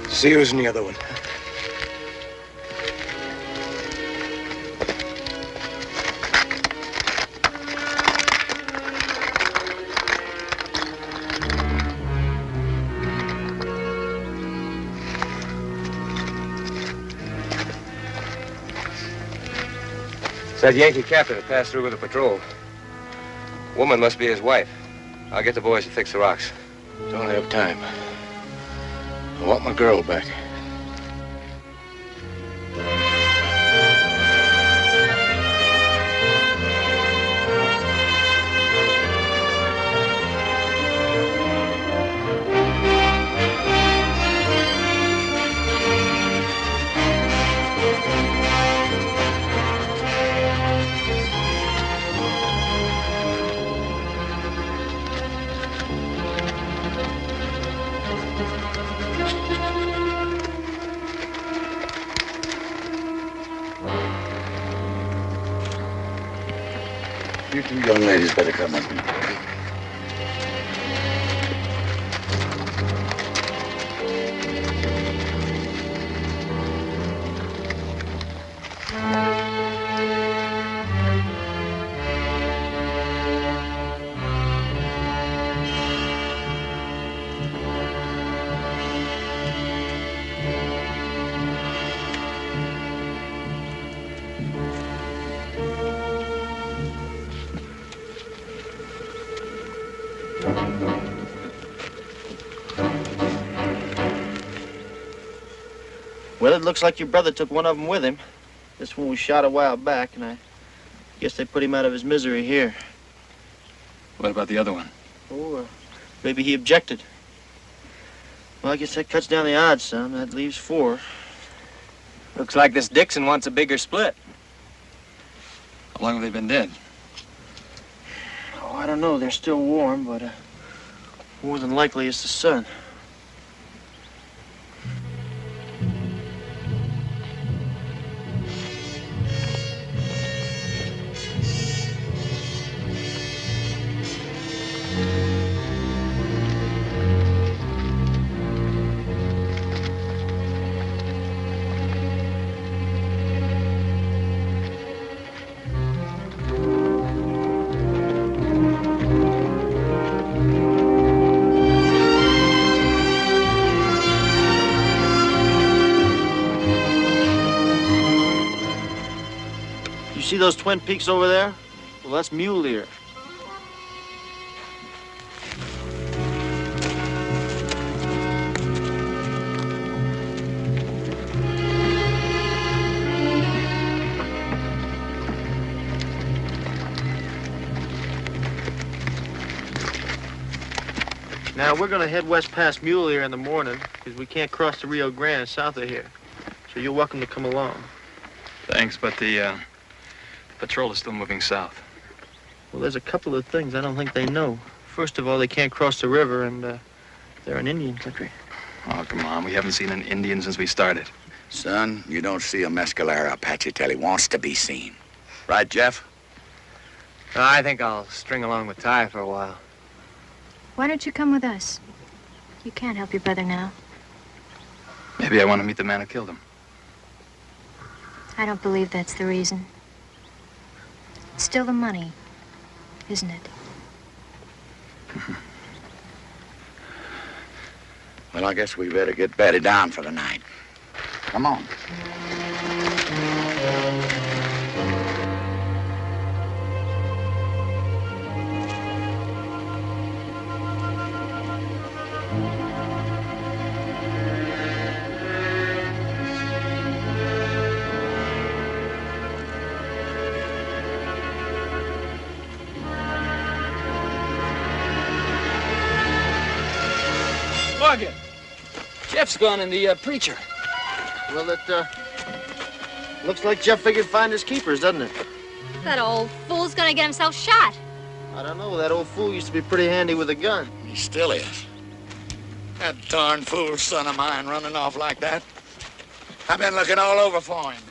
See who's in the other one. That Yankee captain that passed through with the patrol. Woman must be his wife. I'll get the boys to fix the rocks. Don't have time. I want my girl back. You two young ladies better come with me. Well, it looks like your brother took one of them with him. This one was shot a while back, and I guess they put him out of his misery here. What about the other one? Oh, maybe he objected. Well, I guess that cuts down the odds some. That leaves 4. Looks like this Dixon wants a bigger split. How long have they been dead? Oh, I don't know. They're still warm, but more than likely it's the sun. See those twin peaks over there? Well, that's Mule Deer. Now, we're going to head west past Mule Deer in the morning because we can't cross the Rio Grande south of here. So you're welcome to come along. Thanks, but the patrol is still moving south. Well, there's a couple of things I don't think they know. First of all, they can't cross the river, and they're in Indian country. Oh, come on. We haven't seen an Indian since we started. Son, you don't see a Mescalero Apache till he wants to be seen. Right, Jeff? I think I'll string along with Ty for a while. Why don't you come with us? You can't help your brother now. Maybe I want to meet the man who killed him. I don't believe that's the reason. It's still the money, isn't it? Well, I guess we better get bedded down for the night. Come on. Morgan, Jeff's gone in the preacher. Well, it looks like Jeff figured find his keepers, doesn't it? That old fool's gonna get himself shot. I don't know. That old fool used to be pretty handy with a gun. He still is. That darn fool son of mine running off like that. I've been looking all over for him.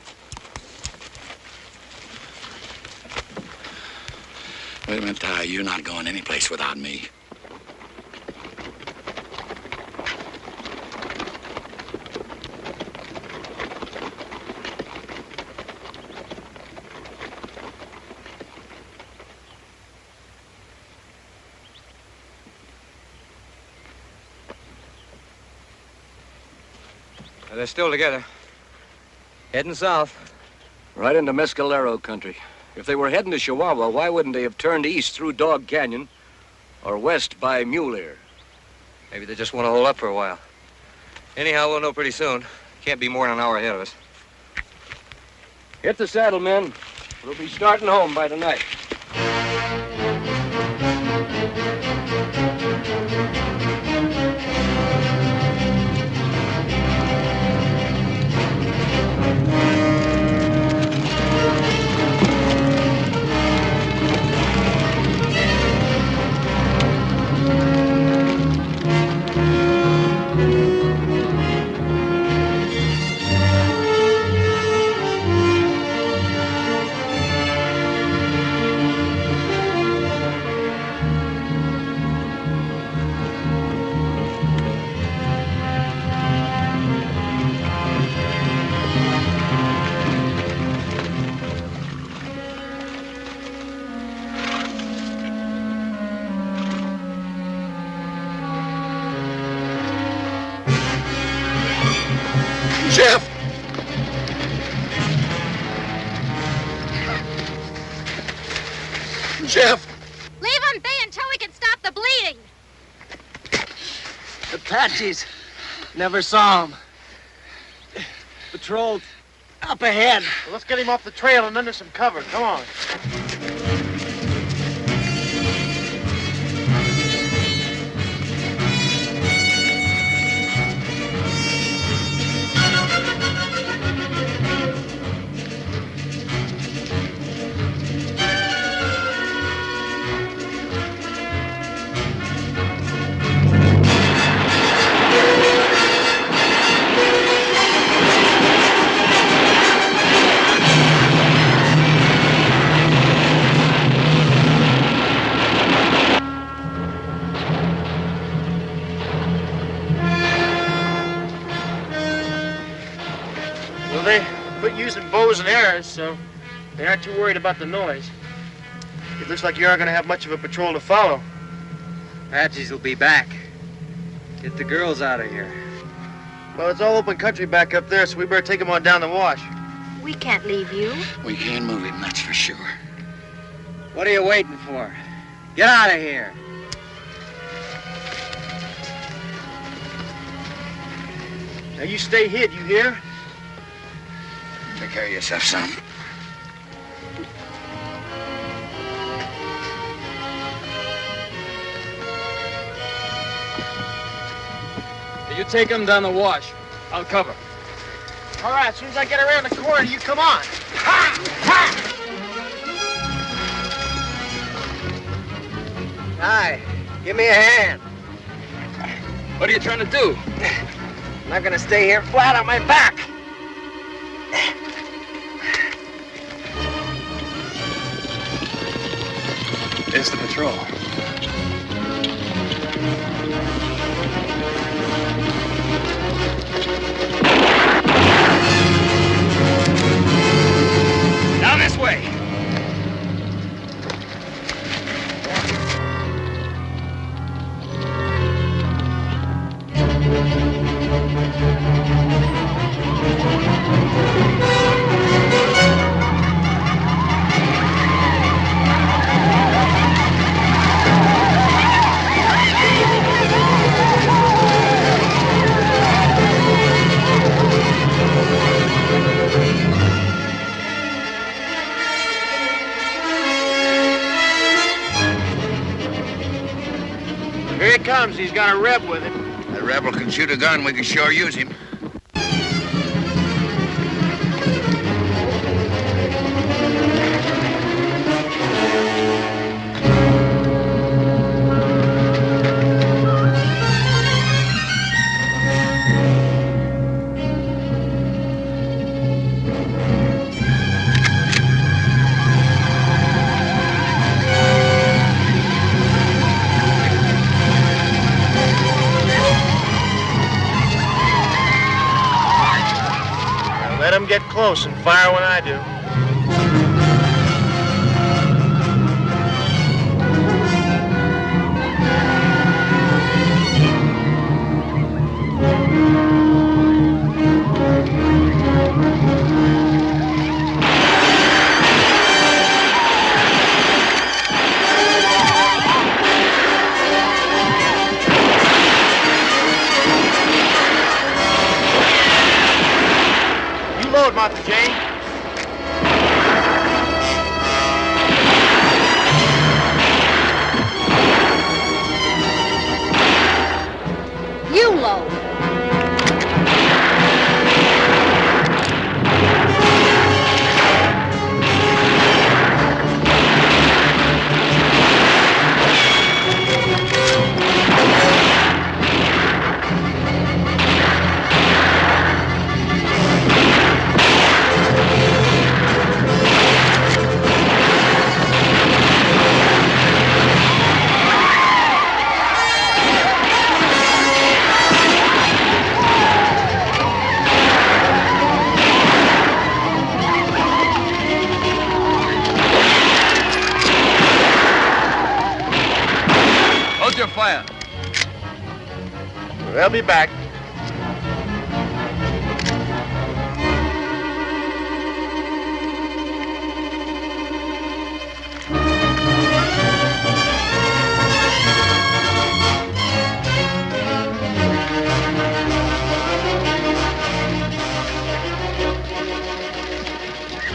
Wait a minute, Ty. You're not going anyplace without me. They're still together. Heading south. Right into Mescalero country. If they were heading to Chihuahua, why wouldn't they have turned east through Dog Canyon or west by Mule Ear? Maybe they just want to hold up for a while. Anyhow, we'll know pretty soon. Can't be more than an hour ahead of us. Hit the saddle, men. We'll be starting home by tonight. Jeff! Jeff! Leave him be until we can stop the bleeding. Apaches. Never saw him. Patrol up ahead. Well, let's get him off the trail and under some cover. Come on. Well, they quit using bows and arrows, so they aren't too worried about the noise. It looks like you aren't going to have much of a patrol to follow. Apaches will be back. Get the girls out of here. Well, it's all open country back up there, so we better take them on down the wash. We can't leave you. We can't move him, that's for sure. What are you waiting for? Get out of here. Now you stay hid, you hear? Take care of yourself, son. You take them down the wash. I'll cover. All right, as soon as I get around the corner, you come on. Ha! Ha! Hi, give me a hand. What are you trying to do? I'm not gonna stay here flat on my back. There's the patrol. Here he comes. He's got a Reb with him. That rebel can shoot a gun. We can sure use him. Let him get close and fire when I do. Load, Martha Jane. You load. Hold your fire. They'll be back.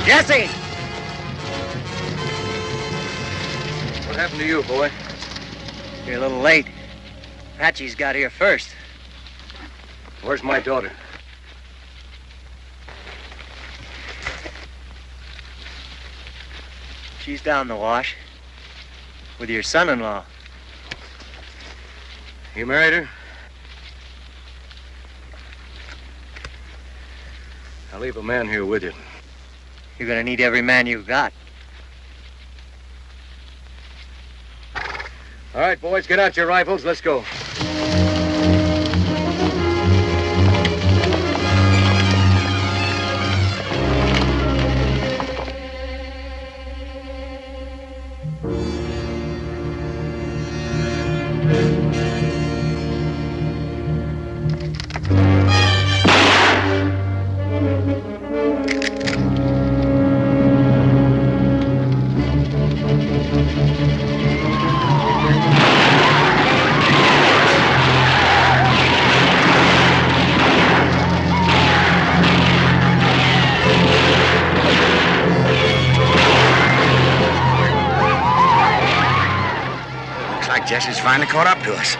Jesse! What happened to you, boy? You're a little late. Patchy's got here first. Where's my daughter? She's down the wash with your son-in-law. You married her? I'll leave a man here with you. You're gonna need every man you've got. All right, boys, get out your rifles. Let's go. Jesse's finally caught up to us.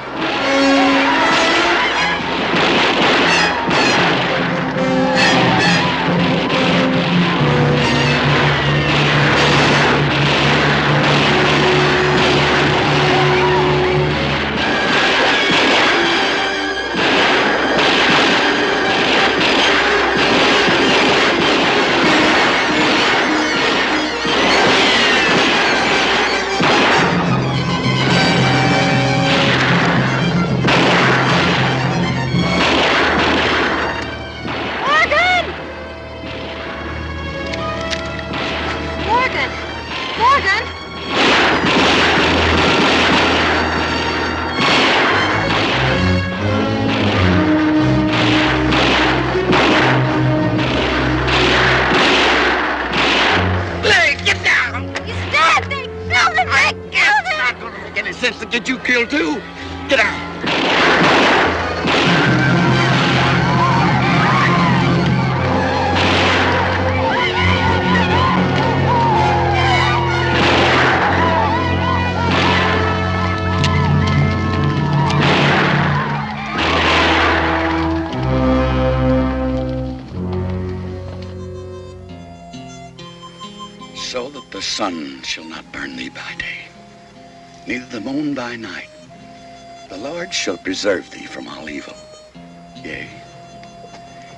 Sense to get you killed too. Get out. sun shall not burn thee by day, neither the moon by night. The Lord shall preserve thee from all evil. Yea,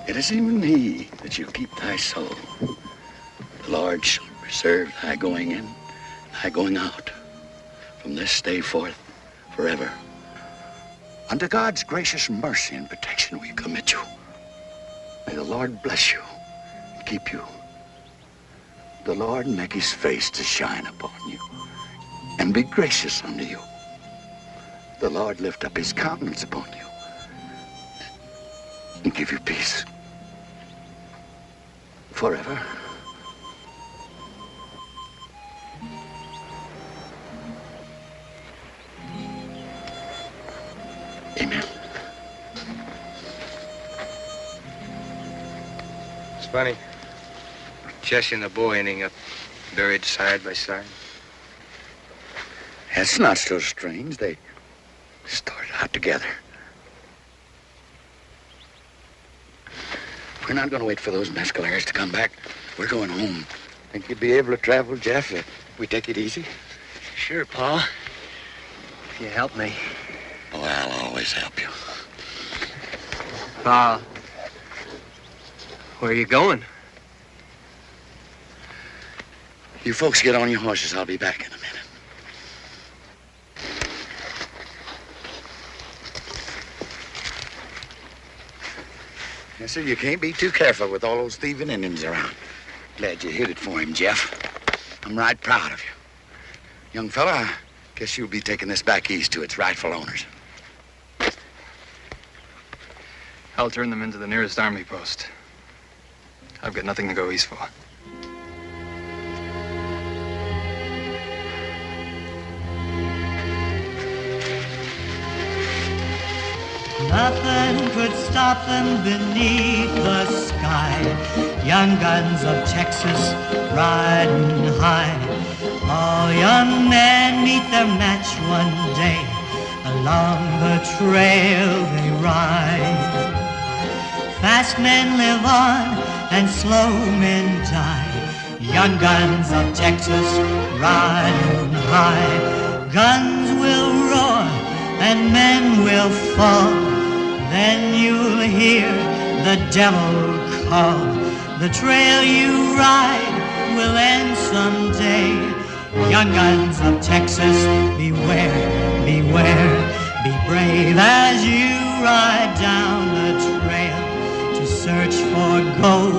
it is even he that shall keep thy soul. The Lord shall preserve thy going in, thy going out, from this day forth, forever. Unto God's gracious mercy and protection we commit you. May the Lord bless you and keep you. The Lord make his face to shine upon you and be gracious unto you. The Lord lift up his countenance upon you and give you peace forever. Amen. It's funny. Jesse and the boy ending up buried side by side. That's not so strange. They started out together. We're not going to wait for those mescalers to come back. We're going home. Think you'd be able to travel, Jeff, if we take it easy? Sure, Pa. If you help me. Oh, I'll always help you. Pa, where are you going? You folks get on your horses. I'll be back in a minute. Yes, sir, you can't be too careful with all those thieving Indians around. Glad you hid it for him, Jeff. I'm right proud of you. Young fella, I guess you'll be taking this back east to its rightful owners. I'll turn them into the nearest army post. I've got nothing to go east for. Nothing could stop them beneath the sky. Young guns of Texas riding high. All young men meet their match one day. Along the trail they ride. Fast men live on and slow men die. Young guns of Texas riding high. Guns will roar and men will fall. Then you'll hear the devil call. The trail you ride will end someday. Young guns of Texas, beware, beware. Be brave as you ride down the trail to search for gold